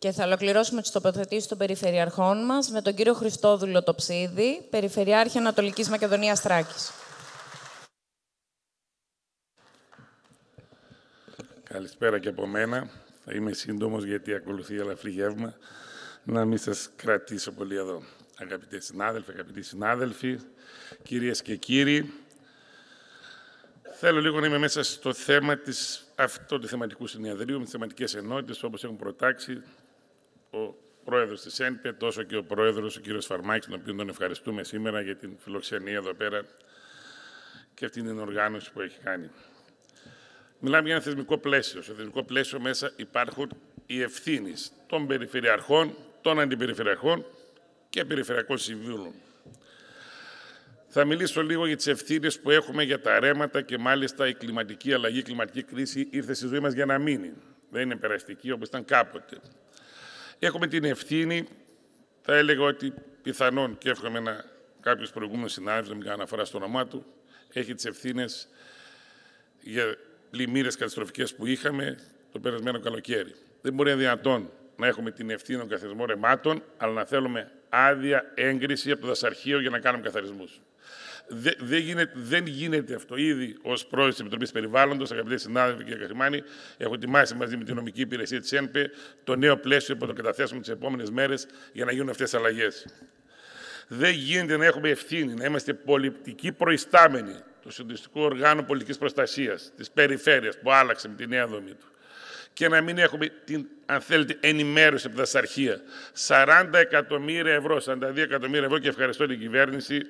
Και θα ολοκληρώσουμε τις τοποθετήσεις των περιφερειαρχών μας με τον κύριο Χριστόδουλο Τοψίδη, Περιφερειάρχη Ανατολικής Μακεδονίας Θράκης. Καλησπέρα και από μένα. Θα είμαι σύντομος γιατί ακολουθεί ελαφρύ γεύμα. Να μην σας κρατήσω πολύ εδώ. Αγαπητές συνάδελφοι, αγαπητοί συνάδελφοι, κυρίες και κύριοι, θέλω λίγο να είμαι μέσα στο θέμα αυτού του θεματικού συνεδρίου, με τις θεματικές ενότητες, όπως έχουν προτάξει ο πρόεδρος της ΕΝΠΕ, τόσο και ο πρόεδρος, ο κύριος Φαρμάκης, τον οποίο τον ευχαριστούμε σήμερα για την φιλοξενία εδώ πέρα και αυτή την οργάνωση που έχει κάνει. Μιλάμε για ένα θεσμικό πλαίσιο. Στο θεσμικό πλαίσιο μέσα υπάρχουν οι ευθύνες των περιφερειαρχών, των αντιπεριφερειαρχών και περιφερειακών συμβούλων. Θα μιλήσω λίγο για τις ευθύνες που έχουμε για τα ρέματα και μάλιστα η κλιματική αλλαγή, η κλιματική κρίση ήρθε στη ζωή μας για να μείνει. Δεν είναι περαστική όπως ήταν κάποτε. Έχουμε την ευθύνη, θα έλεγα ότι πιθανόν και εύχομαι κάποιος προηγούμενος συνάδελφος, δεν μην κάνω αναφορά στο όνομά του, έχει τις ευθύνες για πλημμύρες καταστροφικές που είχαμε το περασμένο καλοκαίρι. Δεν μπορεί να είναι δυνατόν να έχουμε την ευθύνη των καθαρισμών ρεμάτων, αλλά να θέλουμε άδεια έγκριση από το δασαρχείο για να κάνουμε καθαρισμούς. Δεν γίνεται αυτό. Ήδη ως πρόεδρος της Επιτροπής Περιβάλλοντος, αγαπητοί συνάδελφοι και Καχημάνη, έχω ετοιμάσει μαζί με την νομική υπηρεσία της ΕΝΠΕ το νέο πλαίσιο που θα το καταθέσουμε τις επόμενες μέρες για να γίνουν αυτές τις αλλαγές. Δεν γίνεται να έχουμε ευθύνη, να είμαστε πολιτικοί προϊστάμενοι του συντονιστικού οργάνου πολιτικής προστασίας της περιφέρειας που άλλαξε με τη νέα δομή του και να μην έχουμε την, αν θέλετε, ενημέρωση από τα δασαρχεία. 40 εκατομμύρια ευρώ, 42 εκατομμύρια ευρώ, και ευχαριστώ την κυβέρνηση,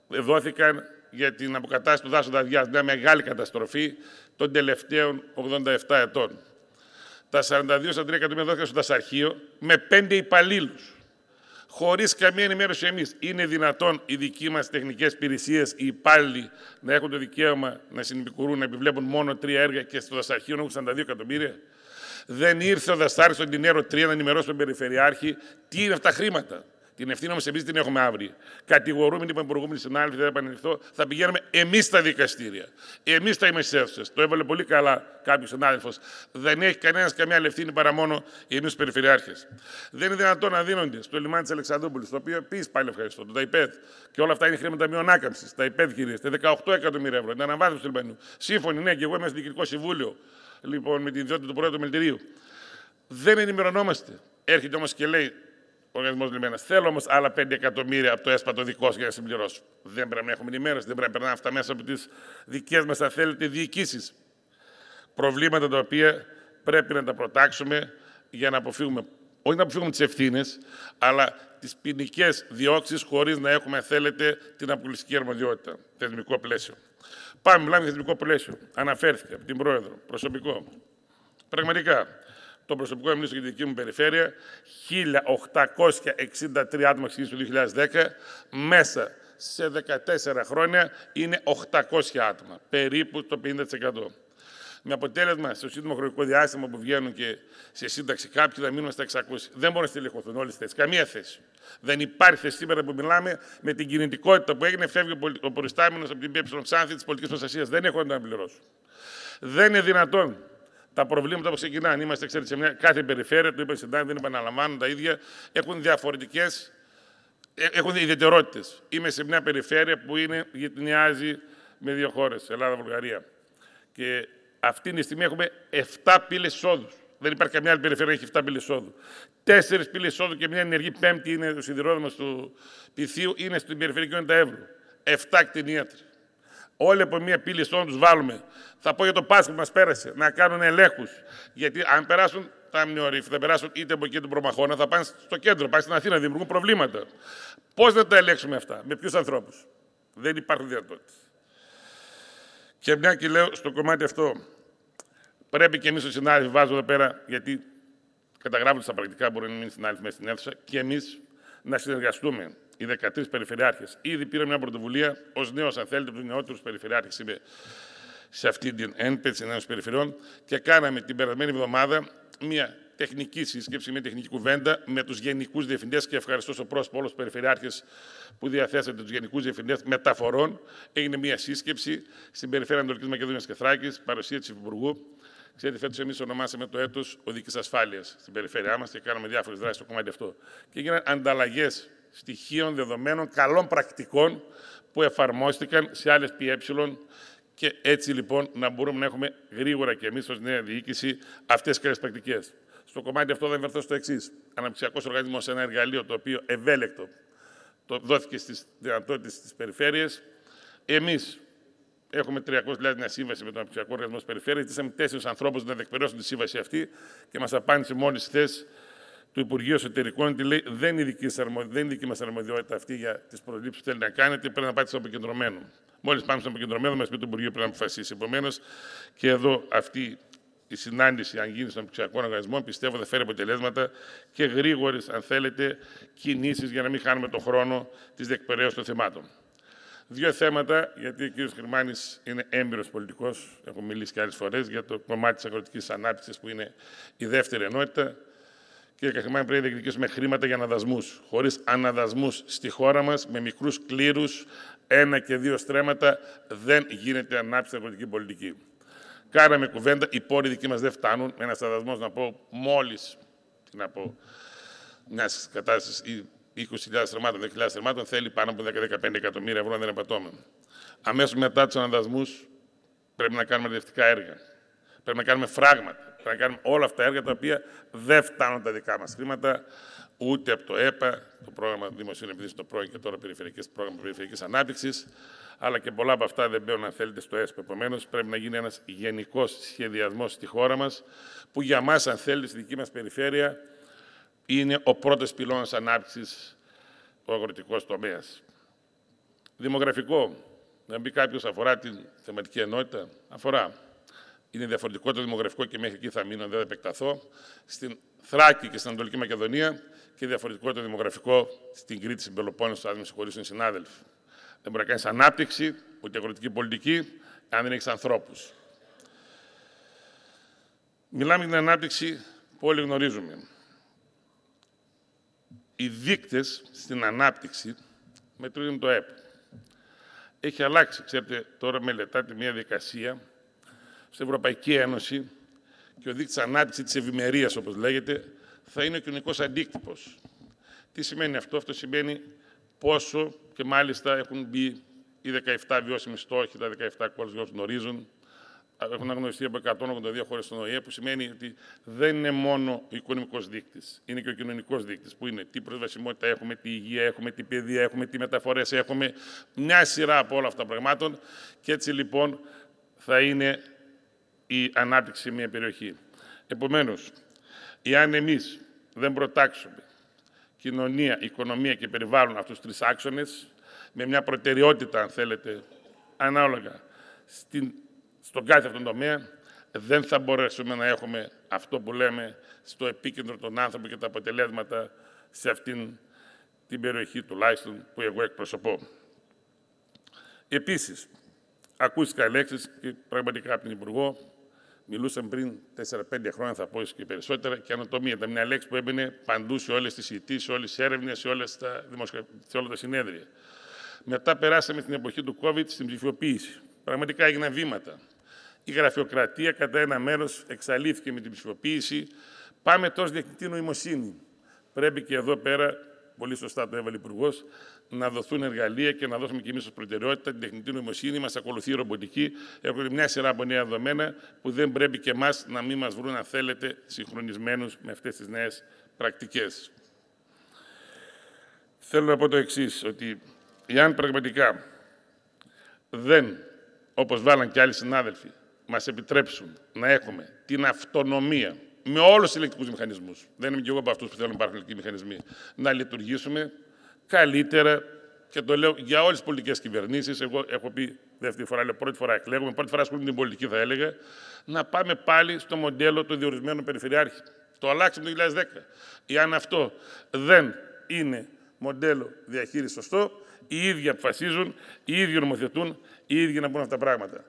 δόθηκαν για την αποκατάσταση του δάσου Δαδιάς, μια μεγάλη καταστροφή των τελευταίων 87 ετών. Τα 42-43 εκατομμύρια δόθηκαν στο δασαρχείο με 5 υπαλλήλους, χωρίς καμία ενημέρωση εμείς. Είναι δυνατόν οι δικοί μας τεχνικές υπηρεσίες, οι υπάλληλοι, να έχουν το δικαίωμα να συνεπικουρούν, να επιβλέπουν μόνο 3 έργα και στο δασαρχείο να έχουν 42 εκατομμύρια? Δεν ήρθε ο δασάρης τον Τινέρο 3 να ενημερώσει τον Περιφερειάρχη τι είναι αυτά τα χρήματα. Την ευθύνη όμως εμείς την έχουμε αύριο. Κατηγορούμενοι, είπαν προηγούμενοι συνάδελφοι, δεν θα επανελειφθώ, θα πηγαίνουμε εμείς στα δικαστήρια. Εμείς θα είμαστε αίθουσες. Το έβαλε πολύ καλά κάποιος συνάδελφος. Δεν έχει κανένας καμία άλλη ευθύνη παρά μόνο εμείς οι περιφερειάρχες. Δεν είναι δυνατόν να δίνονται στο λιμάνι της Αλεξανδρούπολης, το οποίο επίσης πάλι ευχαριστώ, το ΤΑΙΠΕΔ, και όλα αυτά είναι χρήματα μειονάκαμψης. Τα ΤΑΙΠΕΔ, κυρίες, 18 εκατομμύρια ευρώ. Την αναβάθμιση του λιμανιού. Σύμφωνοι, ναι, και εγώ είμαι στο Διοικητικό Συμβούλιο, λοιπόν, με την ιδιότητα του Πρόεδρου του Μελτηρίου. Δεν ενημερωνόμαστε. Έρχεται όμως και λέει ο Οργανισμός Λιμένας, θέλω όμως άλλα 5 εκατομμύρια από το ΕΣΠΑ το δικό σου για να συμπληρώσω. Δεν πρέπει να έχουμε ενημέρωση, δεν πρέπει να περνάμε αυτά μέσα από τις δικές μας, αν θέλετε, διοικήσεις. Προβλήματα τα οποία πρέπει να τα προτάξουμε για να αποφύγουμε, όχι να αποφύγουμε τις ευθύνες, αλλά τις ποινικές διώξεις χωρίς να έχουμε, αν θέλετε, την αποκλειστική αρμοδιότητα. Θεσμικό πλαίσιο. Πάμε, μιλάμε για θεσμικό πλαίσιο. Αναφέρθηκε από την Πρόεδρο. Προσωπικό. Πραγματικά. Το προσωπικό εμείς για τη δική μου περιφέρεια, 1.863 άτομα ξεκίνησε το 2010, μέσα σε 14 χρόνια είναι 800 άτομα, περίπου το 50%. Με αποτέλεσμα, στο σύντομο χρονικό διάστημα που βγαίνουν και σε σύνταξη κάποιοι, θα μείνουμε στα 600. Δεν μπορούν να στελεχωθούν όλες τις θέσεις, καμία θέση. Δεν υπάρχει θέση σήμερα που μιλάμε, με την κινητικότητα που έγινε, φεύγει ο προϊστάμενος από την ΠΕ Ξάνθη της πολιτικής προστασίας. Δεν έχω να τον πληρώσω. Δεν είναι δυνατόν. Τα προβλήματα που ξεκινάνε, είμαστε, ξέρετε, σε κάθε περιφέρεια, το είπα συντάξει, δεν επαναλαμβάνω τα ίδια, έχουν ιδιαιτερότητες. Είμαι σε μια περιφέρεια που γειτονιάζει με 2 χώρες, Ελλάδα-Βουλγαρία. Και αυτή τη στιγμή έχουμε 7 πύλες εισόδου. Δεν υπάρχει καμιά άλλη περιφέρεια που έχει 7 πύλες εισόδου. 4 πύλες εισόδου και μια ενεργή 5η είναι ο σιδηρόδρομος του Πυθίου, είναι στην περιφερειακή κοινότητα Εύρου. 7 κτηνίατροι. Όλοι από μία πύλη εισόδου τους βάλουμε. Θα πω για το Πάσχα που μας πέρασε, να κάνουν ελέγχους. Γιατί αν περάσουν τα αμνιορύφη, θα περάσουν είτε από εκεί τον Προμαχώνα, θα πάνε στο κέντρο, πάνε στην Αθήνα, δημιουργούν προβλήματα. Πώς να τα ελέγξουμε αυτά, με ποιους ανθρώπους? Δεν υπάρχουν δυνατότητες. Και μια και λέω στο κομμάτι αυτό, πρέπει και εμείς οι συνάδελφοι, βάζω εδώ πέρα, γιατί καταγράφονται στα πρακτικά, μπορεί να μην είναι συνάδελφοι μέσα στην αίθουσα, και εμείς να συνεργαστούμε. Οι 13 περιφερειάρχες. Ήδη πήραμε μια πρωτοβουλία ως νέος, αν θέλετε, από τους νεότερους περιφερειάρχες. Είμαι σε αυτή την ΕΝΠΕ της Ενέωσης Περιφερειών και κάναμε την περασμένη εβδομάδα μια τεχνική σύσκεψη, μια τεχνική κουβέντα με τους γενικούς διευθυντές, και ευχαριστώ στο πρόσωπο όλους τους περιφερειάρχες που διαθέσατε τους γενικούς διευθυντές μεταφορών. Έγινε μια σύσκεψη στην περιφέρεια Ανατολικής Μακεδονίας και Θράκης, παρουσία της Υφυπουργού, Ξέρετε, φέτος εμείς ονομάσαμε το έτος οδικής ασφάλειας στην περιφέρειά μας και κάναμε διάφορες δράσεις στο κομμάτι αυτό. Και έγιναν ανταλλαγές στοιχείων, δεδομένων, καλών πρακτικών που εφαρμόστηκαν σε άλλες ΠΕ. Και έτσι λοιπόν να μπορούμε να έχουμε γρήγορα και εμείς ως νέα διοίκηση αυτές τις καλές πρακτικές. Στο κομμάτι αυτό θα βρεθώ στο εξής. Αναπτυξιακός οργανισμός, ένα εργαλείο το οποίο ευέλικτο το δόθηκε στις δυνατότητες της περιφέρειας. Εμείς έχουμε 300.000 μια σύμβαση με τον Αναπτυξιακό Οργανισμό της Περιφέρειας. Ζητήσαμε 4 ανθρώπους να διεκπαιρεώσουν τη σύμβαση αυτή και μας απάντησε μόλις χθες του Υπουργείου Εσωτερικών ότι λέει δεν είναι δική μας αρμοδιότητα αυτή για τις προσλήψεις που θέλει να κάνετε, πρέπει να πάτε στο αποκεντρωμένο. Μόλις πάμε στο αποκεντρωμένο, μας πει το Υπουργείο πρέπει να αποφασίσει. Επομένως, και εδώ αυτή η συνάντηση, αν γίνει στον Αναπτυξιακό Οργανισμό, πιστεύω θα φέρει αποτελέσματα και γρήγορες, αν θέλετε, κινήσεις για να μην χάνουμε τον χρόνο της διεκπαιρέωσης των θεμάτων. 2 θέματα, γιατί ο κ. Χρυμάνης είναι έμπειρος πολιτικός, έχω μιλήσει και άλλες φορές, για το κομμάτι της αγροτικής ανάπτυξης, που είναι η δεύτερη ενότητα. Κύριε Χρυμάνη, πρέπει να διεκδικήσουμε χρήματα για αναδασμούς. Χωρίς αναδασμούς στη χώρα μας, με μικρούς κλήρους, 1 και 2 στρέμματα, δεν γίνεται ανάπτυξη στην αγροτική πολιτική. Κάναμε κουβέντα, οι πόροι δικοί μας δεν φτάνουν. Με ένας αναδασμός, να πω, μόλις, μιας κατάστασης 20.000 στρεμμάτων, 10.000 στρεμμάτων, θέλει πάνω από 10-15 εκατομμύρια ευρώ, αν δεν επατώμε. Αμέσως μετά τους αναδασμούς πρέπει να κάνουμε δευτικά έργα. Πρέπει να κάνουμε φράγματα. Πρέπει να κάνουμε όλα αυτά τα έργα τα οποία δεν φτάνουν τα δικά μας χρήματα, ούτε από το ΕΠΑ, το πρόγραμμα Δημοσίων Επενδύσεων, το πρώην και τώρα πρόγραμμα περιφερειακής ανάπτυξης, αλλά και πολλά από αυτά δεν μπαίνουν, αν θέλετε, στο ΕΣΠ. Επομένως, πρέπει να γίνει ένας γενικός σχεδιασμός στη χώρα μας, που για μας, αν θέλετε, στη δική μας περιφέρεια, είναι ο πρώτος πυλώνας ανάπτυξης, ο αγροτικός τομέας. Δημογραφικό, να μπει κάποιος, αφορά την θεματική ενότητα, αφορά. Είναι διαφορετικό το δημογραφικό και μέχρι εκεί θα μείνω, δεν θα επεκταθώ. Στην Θράκη και στην Ανατολική Μακεδονία και διαφορετικό το δημογραφικό στην Κρήτη, στην Πελοπόννησο, αν με συγχωρήσουν οι συνάδελφοι. Δεν μπορεί να κάνεις ανάπτυξη, ούτε αγροτική πολιτική, αν δεν έχεις ανθρώπους. Μιλάμε για την ανάπτυξη που όλοι γνωρίζουμε. Οι δείκτες στην ανάπτυξη μετρούν το ΕΠ. Έχει αλλάξει, ξέρετε, τώρα μελετάτε μια διαδικασία στην Ευρωπαϊκή Ένωση και ο δείκτης ανάπτυξης της ευημερίας, όπως λέγεται, θα είναι ο κοινωνικός αντίκτυπος. Τι σημαίνει αυτό? Αυτό σημαίνει πόσο, και μάλιστα έχουν μπει οι 17 βιώσιμοι στόχοι, τα 17 χώρες γνωρίζουν, έχουν αναγνωριστεί από 182 χώρες στον ΟΗΕ, που σημαίνει ότι δεν είναι μόνο ο οικονομικός δείκτης, είναι και ο κοινωνικός δείκτης, που είναι τι προσβασιμότητα έχουμε, τι υγεία έχουμε, τι παιδεία έχουμε, τι μεταφορές έχουμε, μια σειρά από όλα αυτά τα πραγμάτων, και έτσι λοιπόν θα είναι η ανάπτυξη σε μια περιοχή. Επομένως, εάν εμείς δεν προτάξουμε κοινωνία, οικονομία και περιβάλλον, αυτούς τους 3 άξονες, με μια προτεραιότητα, αν θέλετε, ανάλογα στον κάθε αυτόν τομέα, δεν θα μπορέσουμε να έχουμε αυτό που λέμε στο επίκεντρο των άνθρωπων και τα αποτελέσματα σε αυτήν την περιοχή, τουλάχιστον, που εγώ εκπροσωπώ. Επίσης, ακούστηκαν λέξεις και πραγματικά από την Υπουργό, μιλούσαμε πριν 4-5 χρόνια, θα πω και περισσότερα, και ανατομία. Ήταν μια λέξη που έμπαινε παντού σε όλες τις συζητήσεις, σε όλες τις έρευνες, σε όλα τα συνέδρια. Μετά περάσαμε στην εποχή του COVID στην ψηφιοποίηση. Πραγματικά έγιναν βήματα. Η γραφειοκρατία κατά ένα μέρος εξαλείφθηκε με την ψηφιοποίηση. Πάμε τώρα στην τεχνητή νοημοσύνη. Πρέπει και εδώ πέρα, πολύ σωστά το έβαλε ο Υπουργός, να δοθούν εργαλεία και να δώσουμε και εμείς ως προτεραιότητα την τεχνητή νοημοσύνη. Μας ακολουθεί η ρομποτική. Έχουμε μια σειρά από νέα δεδομένα που δεν πρέπει και εμάς να μην μας βρουν, αν θέλετε, συγχρονισμένους με αυτές τις νέες πρακτικές. Θέλω να πω το εξής, ότι εάν πραγματικά δεν, όπως βάλαν και άλλοι συνάδελφοι, μας επιτρέψουν να έχουμε την αυτονομία με όλους τους ελεγκτικούς μηχανισμούς, δεν είμαι και εγώ από αυτούς που θέλουν να υπάρχουν ελεγκτικοί μηχανισμοί, να λειτουργήσουμε καλύτερα, και το λέω για όλες τις πολιτικές κυβερνήσεις. Εγώ έχω πει δεύτερη φορά, λέω πρώτη φορά εκλέγομαι, πρώτη φορά ασχολούμαι με την πολιτική, θα έλεγα, να πάμε πάλι στο μοντέλο του διορισμένου περιφερειάρχη. Το αλλάξαμε το 2010. Εάν αυτό δεν είναι μοντέλο διαχείρισης σωστό, οι ίδιοι αποφασίζουν, οι ίδιοι νομοθετούν, οι ίδιοι να πούν αυτά τα πράγματα.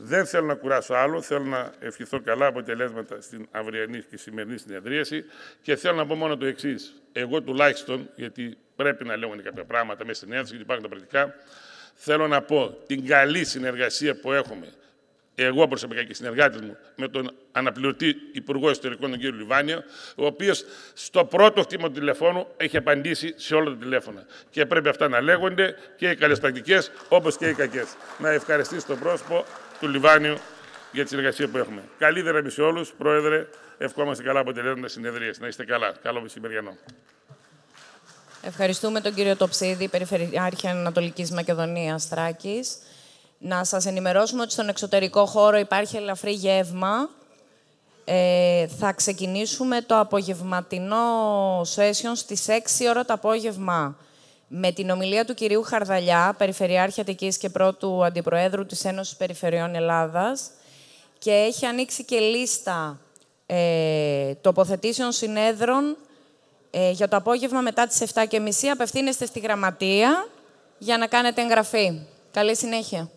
Δεν θέλω να κουράσω άλλο, θέλω να ευχηθώ καλά αποτελέσματα στην αυριανή και σημερινή συνεδρίαση και θέλω να πω μόνο το εξής. Εγώ τουλάχιστον, γιατί πρέπει να λέγονται κάποια πράγματα μέσα στην αίθουσα, γιατί υπάρχουν τα πρακτικά, θέλω να πω την καλή συνεργασία που έχουμε εγώ προσωπικά και οι συνεργάτες μου, με τον αναπληρωτή Υπουργό Ιστορικών, τον κύριο Λιβάνιο, ο οποίος στο πρώτο χτύπημα του τηλεφώνου έχει απαντήσει σε όλα τα τηλέφωνα. Και πρέπει αυτά να λέγονται και οι καλές πρακτικές όπως και οι κακές. Να ευχαριστήσω τον πρόσωπο του Λιβάνιου για τη συνεργασία που έχουμε. Καλή δύναμη σε όλους. Πρόεδρε, ευχόμαστε καλά αποτελέσματα συνεδρίες. Να είστε καλά. Καλό μεσημεριανό. Ευχαριστούμε τον κύριο Τοψίδη, Περιφερειάρχη Ανατολικής Μακεδονίας Θράκης. Να σας ενημερώσουμε ότι στον εξωτερικό χώρο υπάρχει ελαφρύ γεύμα. Θα ξεκινήσουμε το απογευματινό session στις 6 ώρα το απόγευμα με την ομιλία του κυρίου Χαρδαλιά, Περιφερειάρχη Αττικής και πρώτου Αντιπροέδρου της Ένωσης Περιφερειών Ελλάδας. Και έχει ανοίξει και λίστα τοποθετήσεων συνέδρων για το απόγευμα μετά τις 7:30. Απευθύνεστε στη γραμματεία για να κάνετε εγγραφή. Καλή συνέχεια.